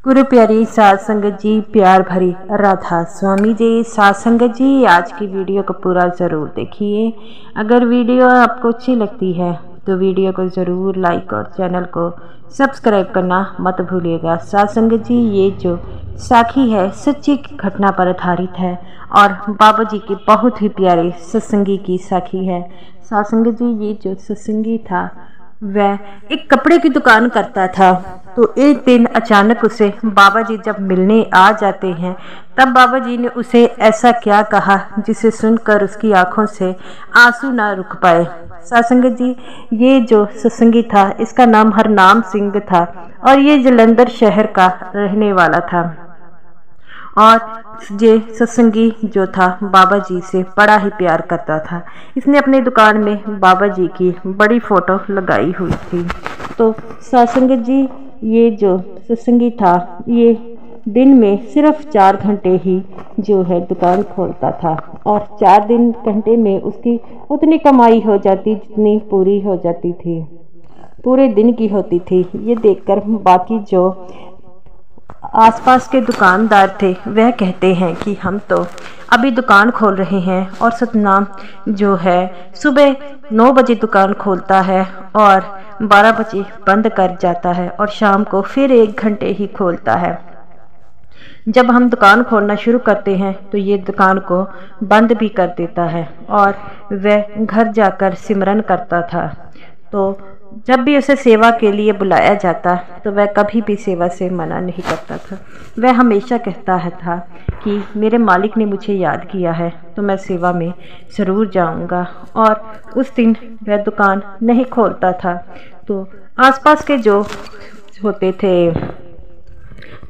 गुरु प्यारी साध संगत जी, प्यार भरी राधा स्वामी जी। साध संगत जी, आज की वीडियो को पूरा ज़रूर देखिए। अगर वीडियो आपको अच्छी लगती है तो वीडियो को ज़रूर लाइक और चैनल को सब्सक्राइब करना मत भूलिएगा। साध संगत जी, ये जो साखी है सच्ची घटना पर आधारित है और बाबा जी की बहुत ही प्यारे सत्संगी की साखी है। साध संगत जी, ये जो सत्संगी था वह एक कपड़े की दुकान करता था। तो एक दिन अचानक उसे बाबा जी जब मिलने आ जाते हैं तब बाबा जी ने उसे ऐसा क्या कहा जिसे सुनकर उसकी आंखों से आंसू ना रुक पाए। सत्संग जी, ये जो सत्संगी था इसका नाम हरनाम सिंह था और ये जलंधर शहर का रहने वाला था। और ये सत्संगी जो था बाबा जी से बड़ा ही प्यार करता था। इसने अपनी दुकान में बाबा जी की बड़ी फ़ोटो लगाई हुई थी। तो सत्संग जी, ये जो सत्संगी था ये दिन में सिर्फ 4 घंटे ही जो है दुकान खोलता था और 4 घंटे में उसकी उतनी कमाई हो जाती जितनी पूरी हो जाती थी, पूरे दिन की होती थी। ये देखकर बाकी जो आसपास के दुकानदार थे वह कहते हैं कि हम तो अभी दुकान खोल रहे हैं और सतनाम जो है सुबह 9 बजे दुकान खोलता है और 12 बजे बंद कर जाता है और शाम को फिर 1 घंटे ही खोलता है। जब हम दुकान खोलना शुरू करते हैं तो ये दुकान को बंद भी कर देता है और वह घर जाकर सिमरन करता था। तो जब भी उसे सेवा के लिए बुलाया जाता तो वह कभी भी सेवा से मना नहीं करता था। वह हमेशा कहता था कि मेरे मालिक ने मुझे याद किया है तो मैं सेवा में ज़रूर जाऊंगा। और उस दिन वह दुकान नहीं खोलता था। तो आसपास के जो होते थे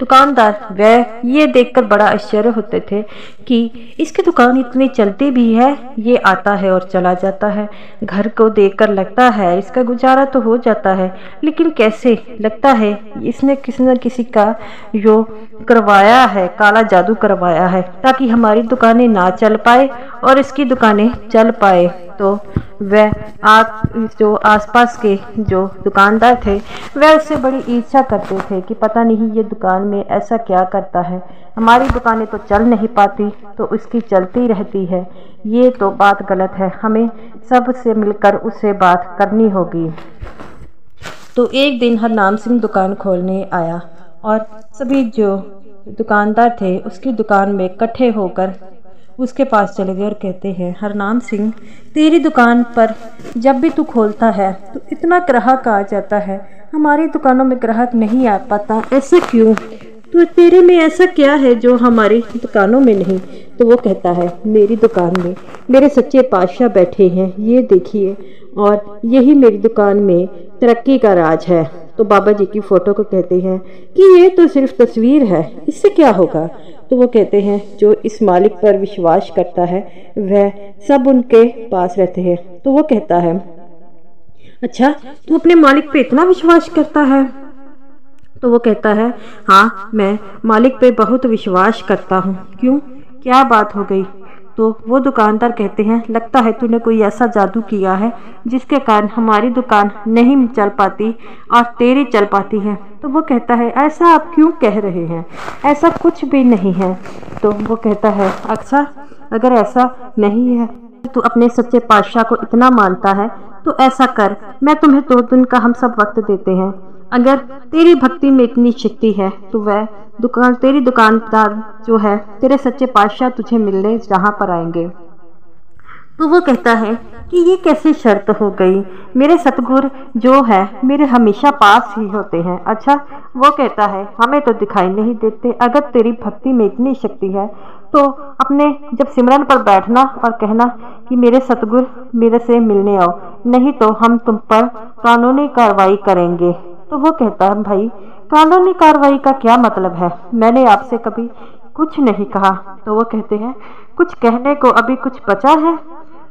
दुकानदार वह ये देखकर बड़ा आश्चर्य होते थे कि इसकी दुकान इतनी चलती भी है, ये आता है और चला जाता है। घर को देखकर लगता है इसका गुजारा तो हो जाता है, लेकिन कैसे लगता है इसने किसी न किसी का जो करवाया है, काला जादू करवाया है ताकि हमारी दुकानें ना चल पाए और इसकी दुकानें चल पाए। तो वह जो आसपास के जो दुकानदार थे वह उससे बड़ी ईर्ष्या करते थे कि पता नहीं ये दुकान में ऐसा क्या करता है, हमारी दुकानें तो चल नहीं पाती तो उसकी चलती रहती है। ये तो बात गलत है, हमें सब से मिलकर उससे बात करनी होगी। तो एक दिन हरनाम सिंह दुकान खोलने आया और सभी जो दुकानदार थे उसकी दुकान में इकट्ठे होकर उसके पास चले गए और कहते हैं, हरनाम सिंह, तेरी दुकान पर जब भी तू खोलता है तो इतना ग्राहक आ जाता है, हमारी दुकानों में ग्राहक नहीं आ पाता, ऐसा क्यों? तो तेरे में ऐसा क्या है जो हमारी दुकानों में नहीं? तो वो कहता है, मेरी दुकान में मेरे सच्चे पातशाह बैठे हैं, ये देखिए, और यही मेरी दुकान में तरक्की का राज है। तो बाबा जी की फ़ोटो को कहते हैं कि ये तो सिर्फ तस्वीर है, इससे क्या होगा? तो वो कहते हैं, जो इस मालिक पर विश्वास करता है वह सब उनके पास रहते हैं। तो वो कहता है, अच्छा, तू अपने मालिक पे इतना विश्वास करता है? तो वो कहता है, हाँ, मैं मालिक पे बहुत विश्वास करता हूँ। क्यों, क्या बात हो गई? तो वो दुकानदार कहते हैं, लगता है तूने कोई ऐसा जादू किया है जिसके कारण हमारी दुकान नहीं चल पाती और तेरी चल पाती है। तो वो कहता है, ऐसा आप क्यों कह रहे हैं, ऐसा कुछ भी नहीं है। तो वो कहता है, अच्छा, अगर ऐसा नहीं है तू अपने सच्चे पातशाह को इतना मानता है तो ऐसा कर, मैं तुम्हें 2 दिन का हम सब वक्त देते हैं। अगर तेरी भक्ति में इतनी शक्ति है तो वह तेरी दुकानदार जो है तेरे सच्चे पातशाह तुझे मिलने जहाँ पर आएंगे। तो वो कहता है कि ये कैसी शर्त हो गई, मेरे सतगुरु जो है मेरे हमेशा पास ही होते हैं। अच्छा, वो कहता है, हमें तो दिखाई नहीं देते, अगर तेरी भक्ति में इतनी शक्ति है तो अपने जब सिमरन पर बैठना और कहना कि मेरे सतगुरु मेरे से मिलने आओ, नहीं तो हम तुम पर कानूनी कार्रवाई करेंगे। तो वो कहता है, भाई, कानूनी कार्रवाई का क्या मतलब है, मैंने आपसे कभी कुछ नहीं कहा। तो वो कहते हैं, कुछ कहने को अभी कुछ बचा है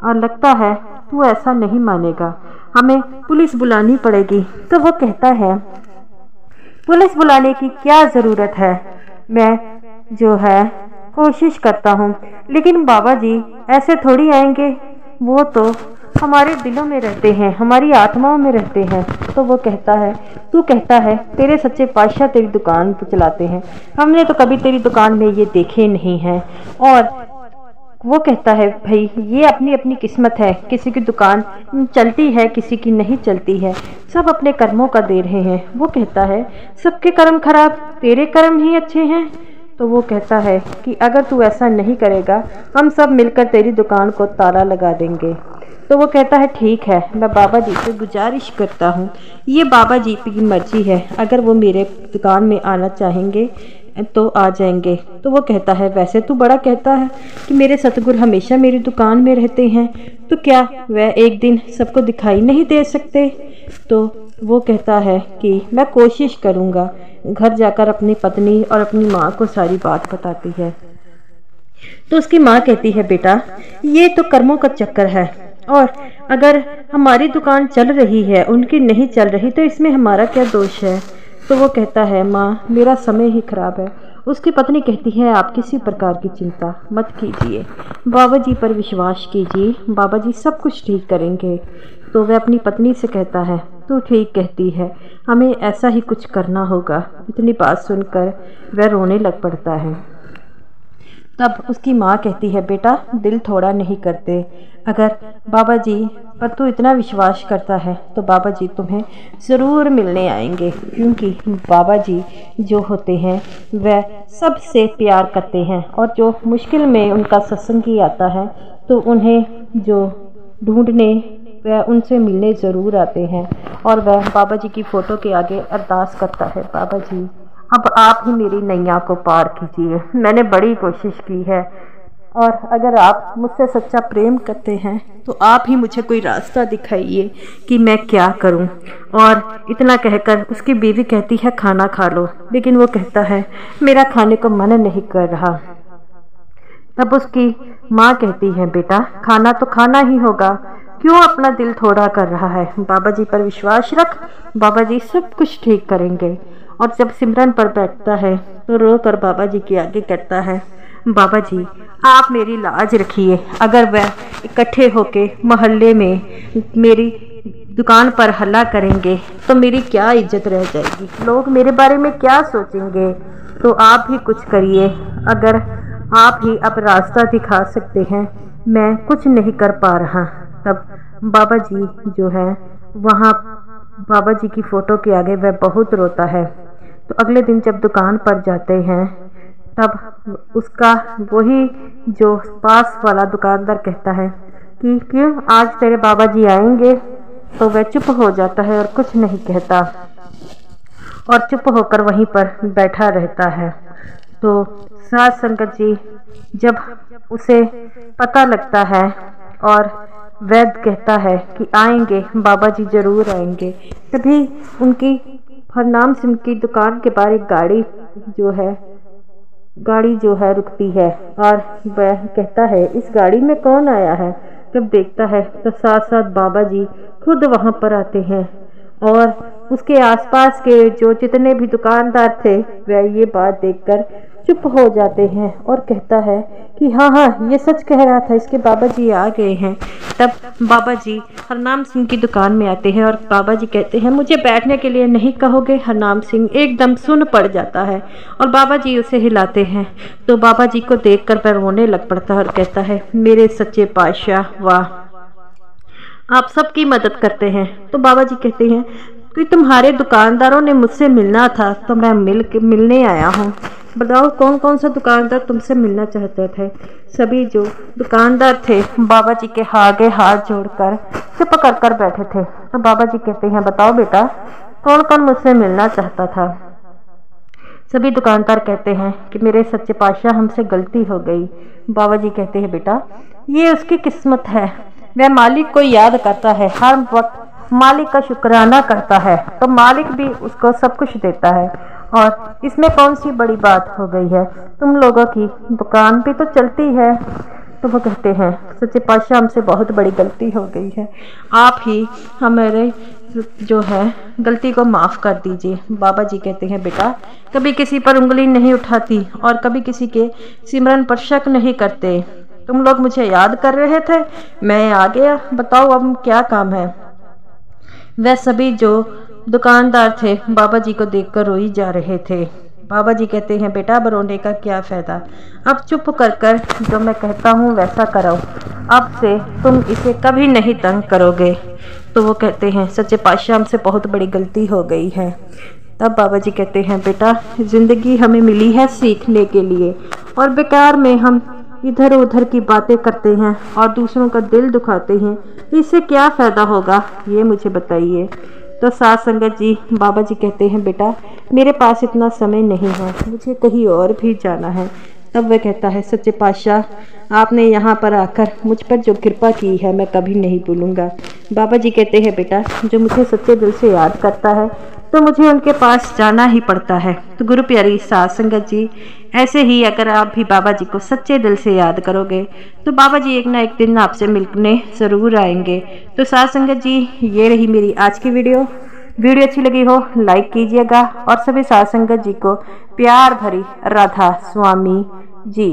और लगता है तू ऐसा नहीं मानेगा, हमें पुलिस बुलानी पड़ेगी। तो वो कहता है, पुलिस बुलाने की क्या ज़रूरत है, मैं जो है कोशिश करता हूँ, लेकिन बाबा जी ऐसे थोड़ी आएंगे, वो तो हमारे दिलों में रहते हैं, हमारी आत्माओं में रहते हैं। तो वो कहता है, तू कहता है तेरे सच्चे पातशाह तेरी दुकान तो चलाते हैं, हमने तो कभी तेरी दुकान में ये देखे नहीं हैं। और वो कहता है भाई ये अपनी अपनी किस्मत है, किसी की दुकान चलती है किसी की नहीं चलती है, सब अपने कर्मों का दे रहे हैं। वो कहता है सबके कर्म खराब, तेरे कर्म ही अच्छे हैं। तो वो कहता है कि अगर तू ऐसा नहीं करेगा हम सब मिलकर तेरी दुकान को ताला लगा देंगे। तो वो कहता है ठीक है, मैं बाबा जी से गुजारिश करता हूँ, ये बाबा जी की मर्जी है, अगर वो मेरे दुकान में आना चाहेंगे तो आ जाएंगे। तो वो कहता है वैसे तू बड़ा कहता है कि मेरे सतगुरु हमेशा मेरी दुकान में रहते हैं, तो क्या वह एक दिन सबको दिखाई नहीं दे सकते? तो वो कहता है कि मैं कोशिश करूँगा। घर जाकर अपनी पत्नी और अपनी माँ को सारी बात बताती है। तो उसकी माँ कहती है बेटा ये तो कर्मों का चक्कर है, और अगर हमारी दुकान चल रही है उनकी नहीं चल रही तो इसमें हमारा क्या दोष है? तो वो कहता है माँ मेरा समय ही खराब है। उसकी पत्नी कहती है आप किसी प्रकार की चिंता मत कीजिए, बाबा जी पर विश्वास कीजिए, बाबा जी सब कुछ ठीक करेंगे। तो वह अपनी पत्नी से कहता है तू ठीक कहती है, हमें ऐसा ही कुछ करना होगा। इतनी बात सुनकर वह रोने लग पड़ता है। तब उसकी माँ कहती है बेटा दिल थोड़ा नहीं करते, अगर बाबा जी पर तू इतना विश्वास करता है तो बाबा जी तुम्हें ज़रूर मिलने आएंगे, क्योंकि बाबा जी जो होते हैं वह सबसे प्यार करते हैं, और जो मुश्किल में उनका सत्संगी आता है तो उन्हें जो ढूंढने वह उनसे मिलने ज़रूर आते हैं। और वह बाबा जी की फ़ोटो के आगे अरदास करता है बाबा जी अब आप ही मेरी नैया को पार कीजिए, मैंने बड़ी कोशिश की है, और अगर आप मुझसे सच्चा प्रेम करते हैं तो आप ही मुझे कोई रास्ता दिखाइए कि मैं क्या करूं। और इतना कहकर उसकी बीवी कहती है खाना खा लो, लेकिन वो कहता है मेरा खाने को मन नहीं कर रहा। तब उसकी माँ कहती है बेटा खाना तो खाना ही होगा, क्यों अपना दिल थोड़ा कर रहा है, बाबा जी पर विश्वास रख, बाबा जी सब कुछ ठीक करेंगे। और जब सिमरन पर बैठता है तो रो कर बाबा जी के आगे कहता है बाबा जी आप मेरी लाज रखिए, अगर वह इकट्ठे होके मोहल्ले में मेरी दुकान पर हल्ला करेंगे तो मेरी क्या इज्जत रह जाएगी, लोग मेरे बारे में क्या सोचेंगे, तो आप ही कुछ करिए, अगर आप ही अब रास्ता दिखा सकते हैं, मैं कुछ नहीं कर पा रहा। तब बाबा जी जो है वहाँ बाबा जी की फ़ोटो के आगे वह बहुत रोता है। तो अगले दिन जब दुकान पर जाते हैं तब उसका वही जो पास वाला दुकानदार कहता है कि क्यों आज तेरे बाबा जी आएंगे, तो वह चुप हो जाता है और कुछ नहीं कहता और चुप होकर वहीं पर बैठा रहता है। तो साध संगत जी जब उसे पता लगता है और वैद्य कहता है कि आएंगे बाबा जी ज़रूर आएंगे, तभी उनकी हरनाम सिंह की दुकान के बाहर एक गाड़ी जो है रुकती है, और वह कहता है इस गाड़ी में कौन आया है। जब देखता है तो साथ साथ बाबा जी खुद वहाँ पर आते हैं, और उसके आसपास के जो जितने भी दुकानदार थे वह ये बात देखकर चुप हो जाते हैं, और कहता है कि हाँ ये सच कह रहा था, इसके बाबा जी आ गए हैं। तब बाबा जी हरनाम सिंह की दुकान में आते हैं और बाबा जी कहते हैं मुझे बैठने के लिए नहीं कहोगे। हरनाम सिंह एकदम सुन पड़ जाता है और बाबा जी उसे हिलाते हैं। तो बाबा जी को देखकर वह रोने लग पड़ता है और कहता है मेरे सच्चे पातशाह वाह, आप सबकी मदद करते हैं। तो बाबा जी कहते हैं कि तुम्हारे दुकानदारों ने मुझसे मिलना था तो मैं मिलने आया हूँ, बताओ कौन कौन सा दुकानदार तुमसे मिलना चाहते थे। सभी जो दुकानदार थे बाबा जी के आगे हाथ जोड़कर चुप कर बैठे थे। तो बाबा जी कहते हैं बताओ बेटा कौन कौन मुझसे मिलना चाहता था। सभी दुकानदार कहते हैं कि मेरे सच्चे पातशाह हमसे गलती हो गई। बाबा जी कहते हैं बेटा ये उसकी किस्मत है, वह मालिक को याद करता है, हर वक्त मालिक का शुक्राना करता है तो मालिक भी उसको सब कुछ देता है, और इसमें कौन सी बड़ी बात हो गई है, तुम लोगों की दुकान भी तो चलती है। तो वो कहते हैं सच्चे पातशाह हमसे बहुत बड़ी गलती हो गई है, आप ही हमारे जो है गलती को माफ़ कर दीजिए। बाबा जी कहते हैं बेटा कभी किसी पर उंगली नहीं उठाती और कभी किसी के सिमरन पर शक नहीं करते, तुम लोग मुझे याद कर रहे थे, मैं आ गया, बताओ अब क्या काम है। वह सभी जो दुकानदार थे बाबा जी को देखकर रोई जा रहे थे। बाबा जी कहते हैं बेटा अब रोने का क्या फ़ायदा, अब चुप कर कर जो मैं कहता हूँ वैसा करो, अब से तुम इसे कभी नहीं तंग करोगे। तो वो कहते हैं सच्चे पातशाह हमसे बहुत बड़ी गलती हो गई है। तब बाबा जी कहते हैं बेटा ज़िंदगी हमें मिली है सीखने के लिए, और बेकार में हम इधर उधर की बातें करते हैं और दूसरों का दिल दुखाते हैं, इससे क्या फ़ायदा होगा ये मुझे बताइए। तो साध संगत जी बाबा जी कहते हैं बेटा मेरे पास इतना समय नहीं है, मुझे कहीं और भी जाना है। तब वह कहता है सच्चे पातशाह आपने यहाँ पर आकर मुझ पर जो कृपा की है मैं कभी नहीं भूलूंगा। बाबा जी कहते हैं बेटा जो मुझे सच्चे दिल से याद करता है तो मुझे उनके पास जाना ही पड़ता है। तो गुरु प्यारी साध संगत जी ऐसे ही अगर आप भी बाबा जी को सच्चे दिल से याद करोगे तो बाबा जी एक ना एक दिन आपसे मिलने ज़रूर आएंगे। तो साध संगत जी ये रही मेरी आज की वीडियो अच्छी लगी हो लाइक कीजिएगा और सभी साध संगत जी को प्यार भरी राधा स्वामी जी।